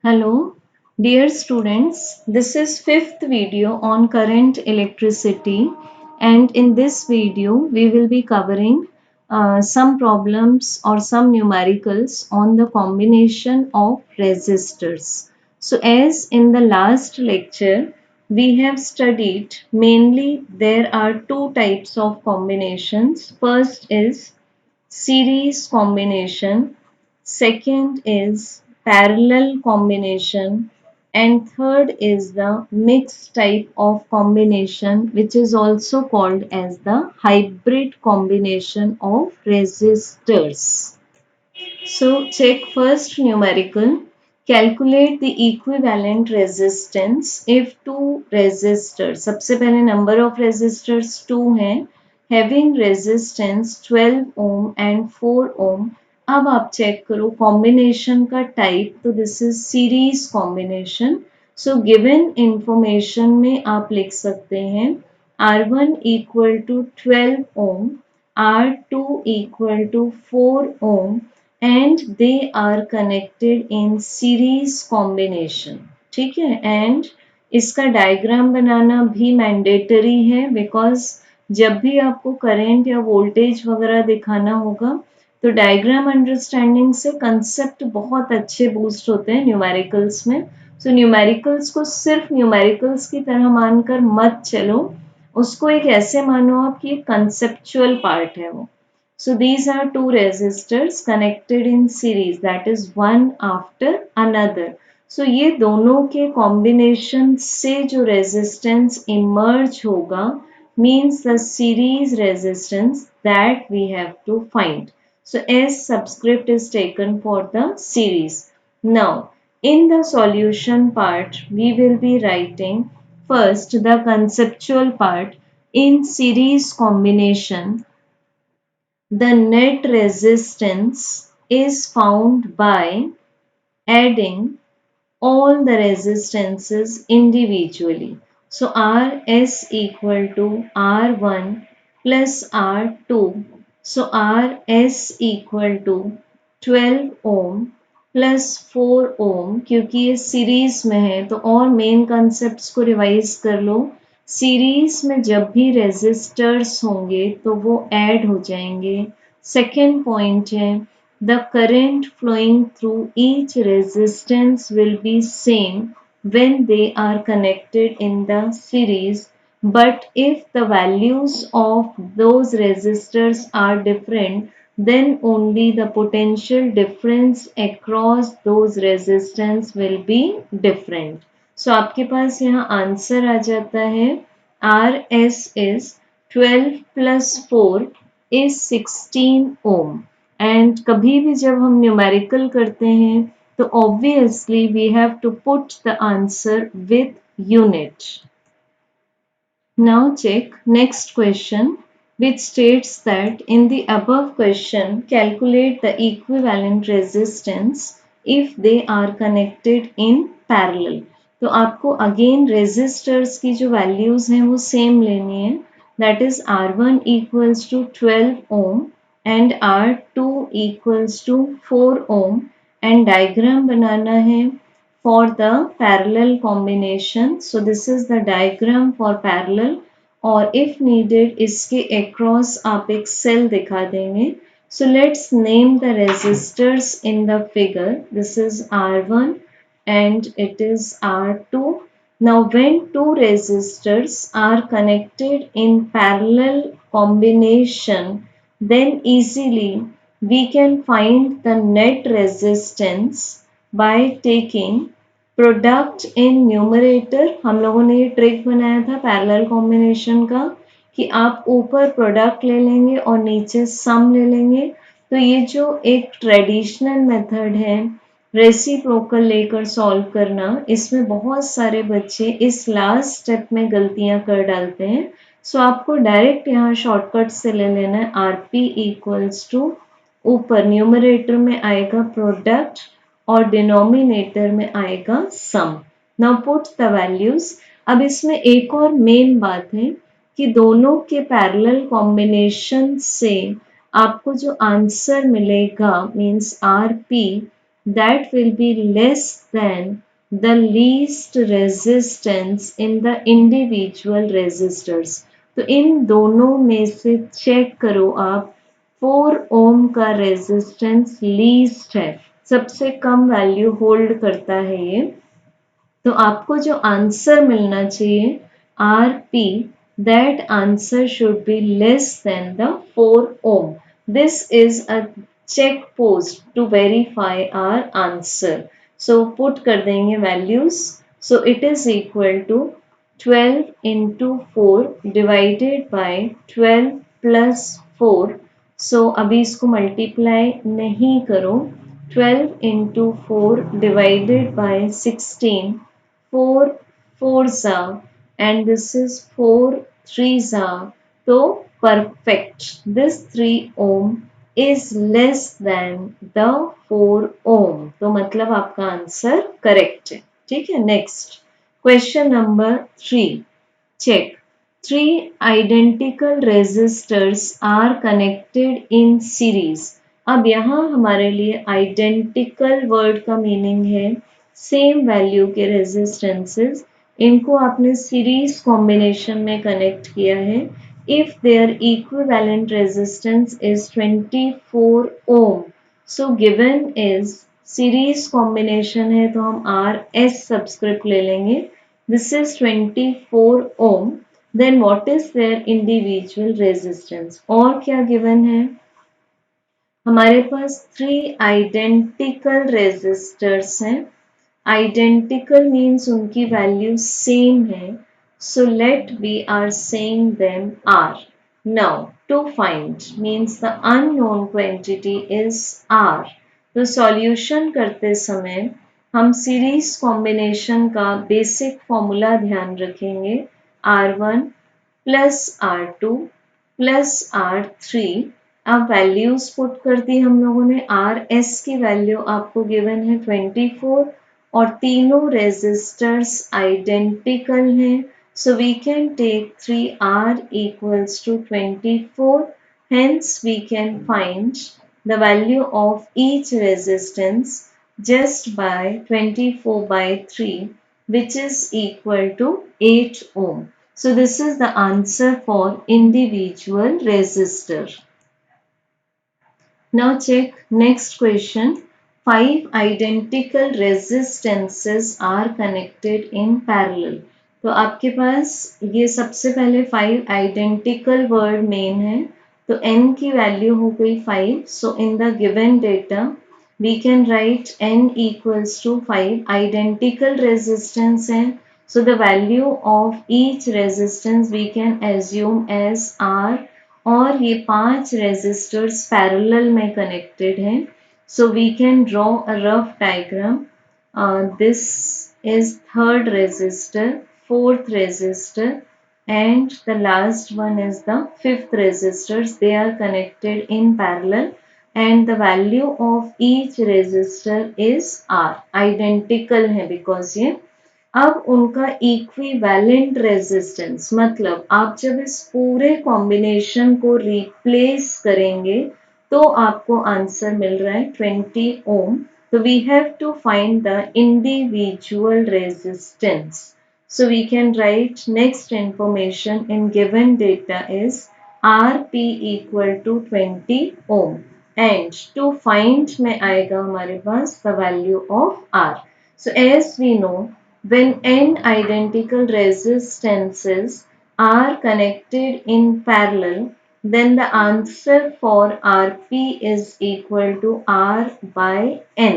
Hello, dear students. This is fifth video on current electricity, and in this video we will be covering some problems or some numericals on the combination of resistors. So as in the last lecture we have studied mainly there are two types of combinations. First is series combination, second is parallel combination, and third is the mixed type of combination, which is also called as the hybrid combination of resistors. So check first numerical. Calculate the equivalent resistance if two resistors. सबसे पहले number of resistors 2 हैं, having resistance 12 ohm and 4 ohm. अब आप check करो combination का type, तो this is series combination. So given information में आप लिख सकते हैं R1 equal to 12 ohm, R2 equal to 4 ohm, and they are connected in series combination. ठीक है, एंड इसका डायग्राम बनाना भी मैंडेटरी है बिकॉज जब भी आपको करंट या वोल्टेज वगैरह दिखाना होगा तो डायग्राम अंडरस्टैंडिंग से कंसेप्ट बहुत अच्छे बूस्ट होते हैं न्यूमेरिकल्स में. सो न्यूमेरिकल्स को सिर्फ न्यूमेरिकल्स की तरह मानकर मत चलो, उसको एक ऐसे मानो आप कि कंसेप्चुअल पार्ट है वो. So these are two resistors connected in series, that is one after another. So ये दोनों के combination से जो resistance emerge होगा means the series resistance that we have to find. So S subscript is taken for the series. Now in the solution part we will be writing first the conceptual part. In series combination, the net resistance is found by adding all the resistances individually. So Rs equal to R1 plus R2. So Rs equal to 12 ohm plus 4 ओम. क्योंकि ये series में है तो और main concept को revise कर लो. Series में जब भी रेजिस्टर्स होंगे तो वो ऐड हो जाएंगे. सेकेंड पॉइंट है the current flowing through each resistance will be same when they are connected in the series, but if the values of those resistors are different, then only the potential difference across those resistance will be different. So आपके पास यहाँ answer आ जाता है RS is 12 plus 4 is 16 ohm. And कभी भी जब हम numerical करते हैं तो obviously we have to put the answer with unit. Now check next question, which states that in the above question calculate the equivalent resistance if they are connected in parallel. तो आपको again resistors की जो values हैं वो same लेनी है. That is R1 equals to 12 ohm and R2 equals to 4 ohm, and diagram बनाना है for the parallel combination. So this is the diagram for parallel, और if needed इसके across आप एक cell दिखा देंगे. So let's name the resistors in the figure. This is R1 and it is R2. Now when two resistors are connected in parallel combination, then easily we can find the net resistance by taking product in numerator. हम लोगों ने ये trick बनाया था parallel combination का कि आप ऊपर प्रोडक्ट ले लेंगे और नीचे सम ले लेंगे. तो ये जो एक ट्रेडिशनल मेथड है रेसिप्रोकल लेकर सॉल्व करना, इसमें बहुत सारे बच्चे इस लास्ट स्टेप में गलतियां कर डालते हैं. सो आपको डायरेक्ट यहाँ शॉर्टकट से ले लेना है. आरपी इक्वल्स टू ऊपर न्यूमरेटर में आएगा प्रोडक्ट और डिनोमिनेटर में आएगा sum. Now put the values. अब इसमें एक और मेन बात है कि दोनों के पैरेलल कॉम्बिनेशन से आपको जो आंसर मिलेगा means RP that will be less than the least resistance in the individual resistors. तो इन दोनों में से चेक करो आप 4 ओम का रेजिस्टेंस लीस्ट है, सबसे कम वैल्यू होल्ड करता है ये। तो आपको जो आंसर मिलना चाहिए R P, that answer should be less than the 4 ohm. This is a check post to verify our answer. So put कर देंगे values. So it is equal to 12 into 4 divided by 12 plus 4। So अभी इसको multiply नहीं करो। 12 into 4 divided by 16, 4 fours are, and this is 4 threes are. So perfect. This 3 ohm is less than the 4 ohm. तो मतलब आपका answer correct है। ठीक है, next question number 3। Check. Three identical resistors are connected in series. अब यहाँ हमारे लिए identical वर्ड का मीनिंग है सेम वैल्यू के रेजिस्टेंसेस। इनको आपने सीरीज कॉम्बिनेशन में कनेक्ट किया है। If their equivalent resistance is 24 ohm, so given is series combination है तो हम आर एस सब्सक्रिप्ट ले लेंगे। This is 24 ohm. Then what is their individual resistance? और क्या given है? हमारे पास 3 identical resistors हैं। Identical means उनकी वैल्यू सेम है। So let we are saying them are. Now to find means the unknown quantity is R. तो solution करते समय हम सीरीज कॉम्बिनेशन का बेसिक फॉर्मूला ध्यान रखेंगे। R1 plus R2 plus R3। अब वैल्यूज पुट कर दी हम लोगों ने। आर एस की वैल्यू आपको गिवन है 24 और तीनों रेजिस्टर्स आइडेंटिकल हैं। So we can take 3R equals to 24. Hence we can find the value of each resistance just by 24 by 3, which is equal to 8 ohm. So this is the answer for individual resistor. Now check next question. Five identical resistances are connected in parallel. तो आपके पास ये सबसे पहले 5 identical word main है। तो n की value हो गई 5। So in the given data we can write n equals to 5 identical resistance है। So the value of each resistance we can assume as R, और ये 5 रेजिस्टर्स पैरेलल में connected हैं। So we can draw a rough diagram. This is third resistor, fourth resistor, and the last one is the fifth resistors. They are connected in parallel and the value of each resistor is R. Identical है because ये अब उनका equivalent resistance, मतलब आप जब इस पूरे combination को रिप्लेस करेंगे तो आपको आंसर मिल रहा है 20 ओम। तो we have to find the individual resistance. So we can write next information in given data is RP equal to 20 ohm and to find में आएगा हमारे पास the value of R. So as we know, when n identical resistances are connected in parallel, then the answer for Rp is equal to R by n,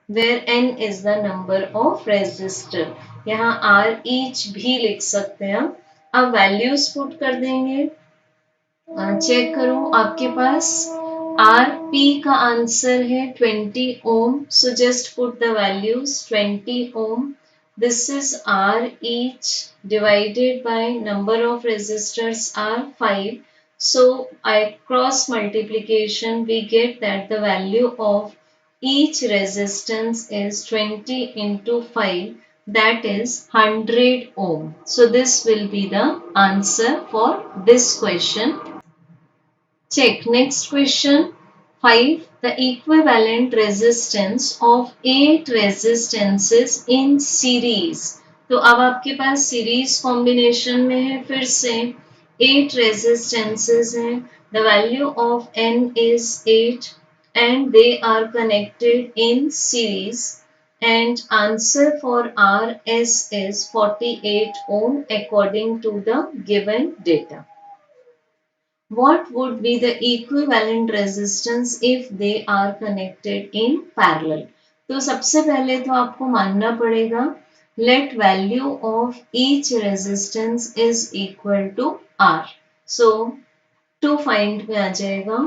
where n is the number of resistor. यहाँ R each भी लिख सकते हैं। अब values put कर देंगे। Check करो आपके पास आर पी का आंसर है 20 ohm. So just put the values 20 ohm. This is R each divided by number of resistors are 5. So I cross multiplication, we get that the value of each resistance is 20 into 5, that is 100 ohm. So this will be the answer for this question. Check next question 5. the equivalent resistance of 8 resistances in series. तो अब आपके पास series combination में है, फिर से 8 resistances हैं. The value of n is 8 and they are connected in series, and answer for RS is 48 ohm according to the given data. What would be the equivalent resistance if they are connected in parallel? तो सबसे पहले तो आपको मानना पड़ेगा let value of each resistance is equal to R. So to find में आ जाएगा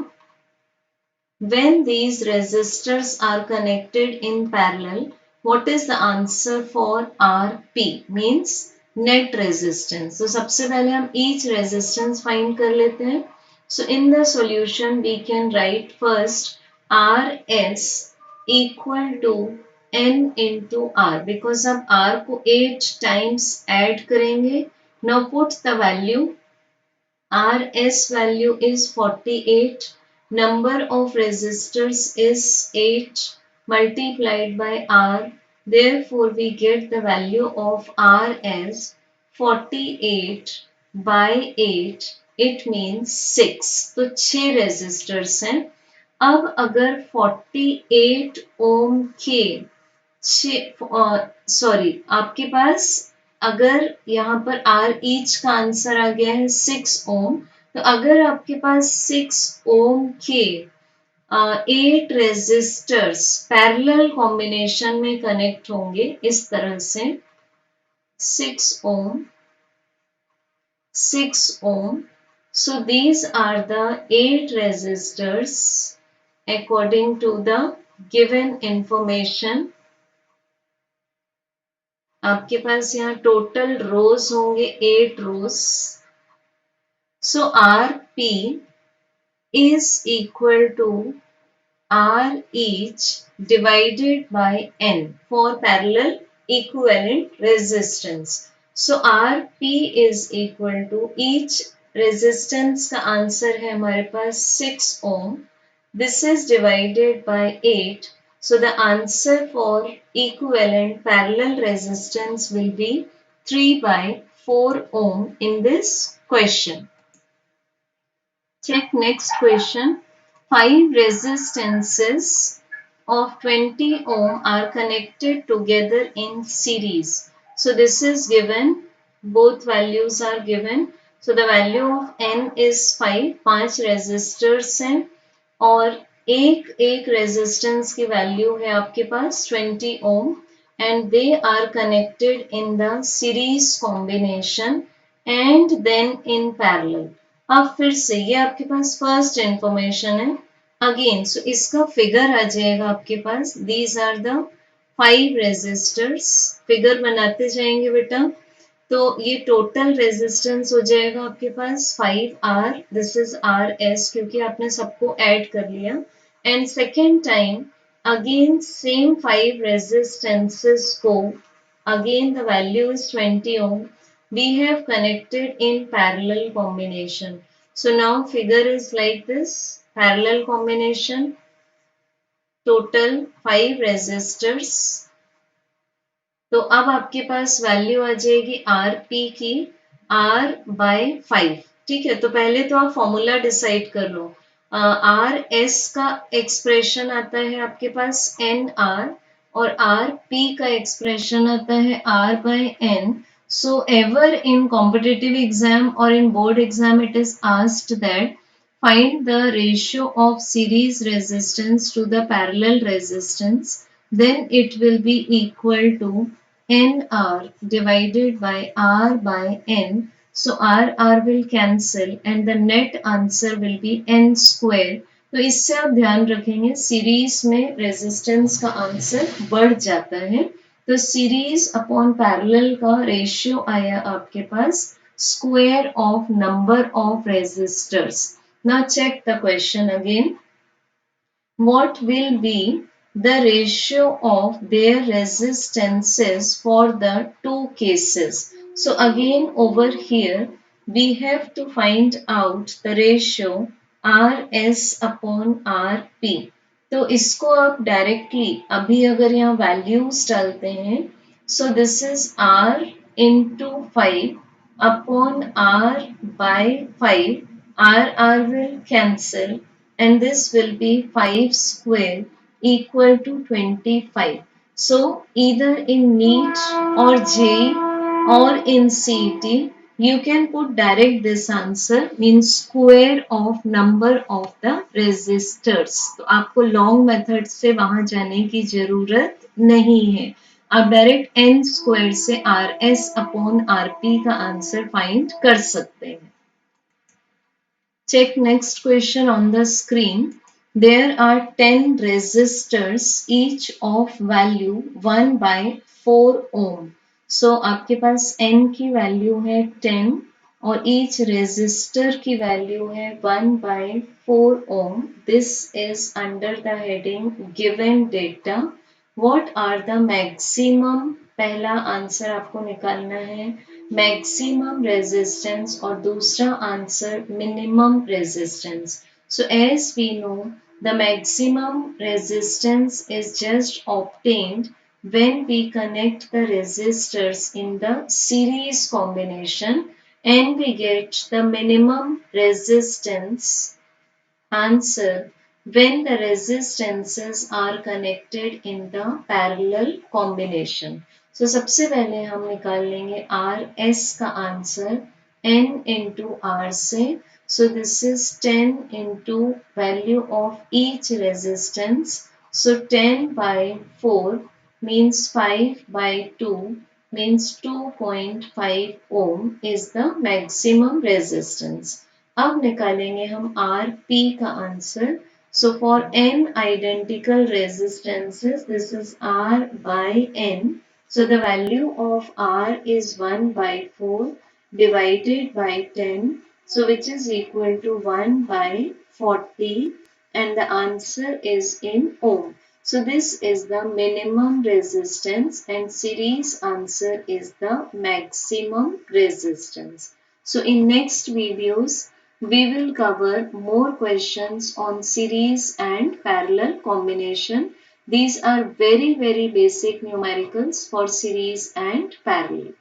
when these resistors are connected in parallel, what is the answer for RP? Means net resistance. So सबसे पहले हम each resistance find कर लेते हैं. So in the solution we can write first RS equal to N into R, because अब R को 8 times add करेंगे. Now put the value. RS value is 48, number of resistors is 8 multiplied by R. Therefore, we get the value of R as 48 by 8. It means 6. तो 6 resistors हैं. अब अगर 48 ओम के sorry, आपके पास अगर यहाँ पर आर ईच का आंसर आ गया है 6 ओम, तो अगर आपके पास 6 ओम के 8 रेजिस्टर्स पैरेलल कॉम्बिनेशन में कनेक्ट होंगे इस तरह से 6 ओम 6 ohm. So these are the 8 resistors according to the given information. आपके पास यहाँ टोटल रोज होंगे 8 rows. So R P is equal to R each divided by N for parallel equivalent resistance. So RP is equal to each resistance का answer है हमारे पास 6 ohm. This is divided by 8. So the answer for equivalent parallel resistance will be 3 by 4 ohm in this question. Check next question. 5 resistances of 20 ohm are connected together in series. So this is given, both values are given. So the value of N is 5, 5 resistors हैं और एक एक resistance की value है आपके पास 20 ohm and they are connected in the series combination and then in parallel. अब फिर से ये आपके पास फर्स्ट इंफॉर्मेशन है. अगेन सो इसका फिगर आ जाएगा आपके पास. These are the 5 resistors. Figure बनाते जाएंगे बेटा. तो ये टोटल रेजिस्टेंस हो जाएगा आपके पास 5R. दिस इज RS क्योंकि आपने सबको ऐड कर लिया. And second time again same 5 resistances को again the value is 20 ohm. We have connected in parallel combination. So now figure is like this. Parallel combination. Total 5 resistors. तो अब आपके पास value आ जाएगी आर पी की are bye 5. ठीक है, तो पहले तो आप फॉर्मूला डिसाइड कर लो. आर एस का एक्सप्रेशन आता है आपके पास एन आर और आर पी का एक्सप्रेशन आता है R by N. So ever in competitive exam और in board exam it is asked that find the ratio of series resistance to the parallel resistance, then it will be equal to NR divided by R by N. So R will cancel and the net answer will be N square. तो इससे आप ध्यान रखेंगे series में resistance का answer बढ़ जाता है. तो सीरीज अपॉन पैरेलल का रेशियो आया आपके पास square of number of resistors. Now check the question again. What will be the ratio of their resistances for the two cases? So again over here we have to find out the ratio RS upon RP. तो इसको आप directly अभी अगर यहाँ values डालते हैं, so this is r into 5 upon r by 5, r will cancel and this will be 5 square equal to 25. So either in NEET or JEE or in CET, you can put direct this answer means square of number of the resistors. तो आपको long method से वहां जाने की जरूरत नहीं है, आप डायरेक्ट n स्क्वायर से R S upon are P का आंसर फाइंड कर सकते हैं. Check next question on the screen. There are 10 resistors, each of value 1 by 4 ohm. So आपके पास N की वैल्यू है 10 और each resistor की वैल्यू है 1 by 4 ohm. This is under the heading given data. What are the maximum? पहला answer आपको निकालना है मैक्सिमम रेजिस्टेंस और दूसरा answer minimum resistance. So as we know, the maximum resistance is just obtained when we connect the resistors in the series combination and we get the minimum resistance answer when the resistances are connected in the parallel combination. So सबसे पहले हम निकाल लेंगे R S का answer N into R से. So this is 10 into value of each resistance. So 10 by 4 means 5 by 2 means 2.5 ohm is the maximum resistance. अब निकालेंगे हम आर पी का answer. So for n identical resistances, this is R by n. So the value of R is 1 by 4 divided by 10. So which is equal to 1 by 40 and the answer is in ohm. So this is the minimum resistance and series answer is the maximum resistance. So in next videos, we will cover more questions on series and parallel combination. These are very basic numericals for series and parallel.